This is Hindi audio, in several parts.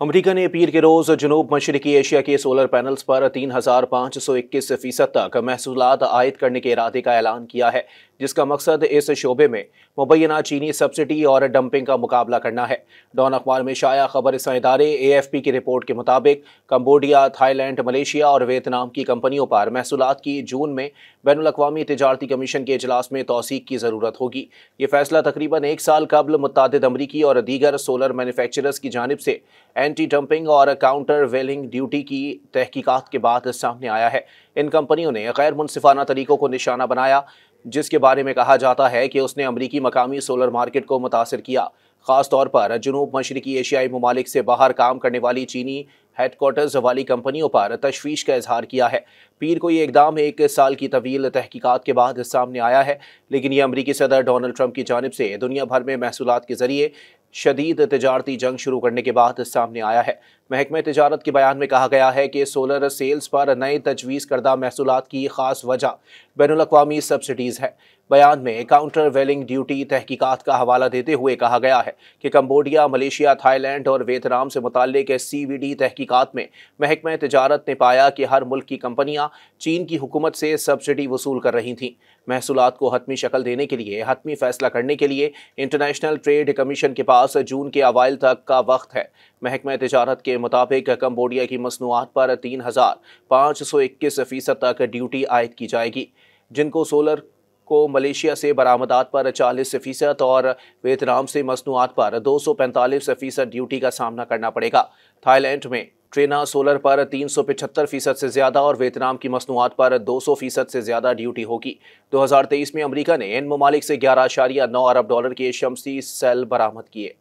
अमेरिका ने पीर के रोज जनूब मशरकी एशिया के सोलर पैनल्स पर 3,521% तक महसूलात आयद करने के इरादे का ऐलान किया है, जिसका मकसद इस शोबे में मुबैना चीनी सब्सिडी और डंपिंग का मुकाबला करना है। डॉन अखबार में शाया खबर इदारे AFP की रिपोर्ट के मुताबिक कंबोडिया, थाईलैंड, मलेशिया और वियतनाम की कंपनियों पर महसूलात की जून में बैनुल-अक़वामी तिजारती कमीशन के इजलास में तौसीक की ज़रूरत होगी। ये फैसला तकरीबन एक साल कबल मुत्तादिद अमरीकी और दीगर सोलर मैन्युफैक्चरर्स की जानिब से एंटी डंपिंग और काउंटर वेलिंग ड्यूटी की तहकीकात के बाद सामने आया है। इन कंपनियों ने गैर मुनसिफाना तरीकों को निशाना बनाया, जिसके बारे में कहा जाता है कि उसने अमरीकी मकामी सोलर मार्केट को मुतासिर किया। ख़ास तौर पर जनूब मशरकी एशियाई ममालिक से बाहर काम करने वाली चीनी हेडक्वार्टर्स वाली कंपनियों पर तशवीश का इजहार किया है। पीर को ये इकदाम एक साल की तवील तहकीकात के बाद सामने आया है, लेकिन यह अमरीकी सदर डोनाल्ड ट्रंप की जानिब से दुनिया भर में महसूलात के जरिए शदीद तिजारती जंग शुरू करने के बाद सामने आया है। महकमा तिजारत के बयान में कहा गया है कि सोलर सेल्स पर नए तजवीज़ करदा महसूलात की खास वजह बैनुल-अक़वामी सब्सिडीज़ है। बयान में काउंटर वेलिंग ड्यूटी तहकीकात का हवाला देते हुए कहा गया है कि कंबोडिया, मलेशिया, थाईलैंड और वियतनाम से मुताल्लिक CVD तहकीकात में महकमा तिजारत ने पाया कि हर मुल्क की कंपनियां चीन की हुकूमत से सब्सिडी वसूल कर रही थीं। महसूलात को हतमी शक्ल देने के लिए हतमी फैसला करने के लिए इंटरनेशनल ट्रेड कमीशन के पास जून के अवाइल तक का वक्त है। महकमा तिजारत के मुताबिक कंबोडिया की मसनूआत पर 3,521% तक ड्यूटी आयद की जाएगी, जिनको सोलर को मलेशिया से बरामदात पर 40% और वियतनाम से मसनूआत पर 245% ड्यूटी का सामना करना पड़ेगा। थाईलैंड में ट्रेना सोलर पर 375% से ज़्यादा और वियतनाम की मसनूआत पर 200% से ज़्यादा ड्यूटी होगी। 2023 में अमेरिका ने इन ममालिक से $11.9 अरब के शमसी सेल बरामद किए।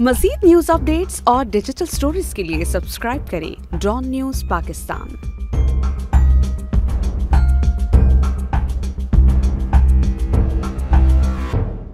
मज़ीद न्यूज़ अपडेट्स और डिजिटल स्टोरीज के लिए सब्सक्राइब करें डॉन न्यूज़ पाकिस्तान।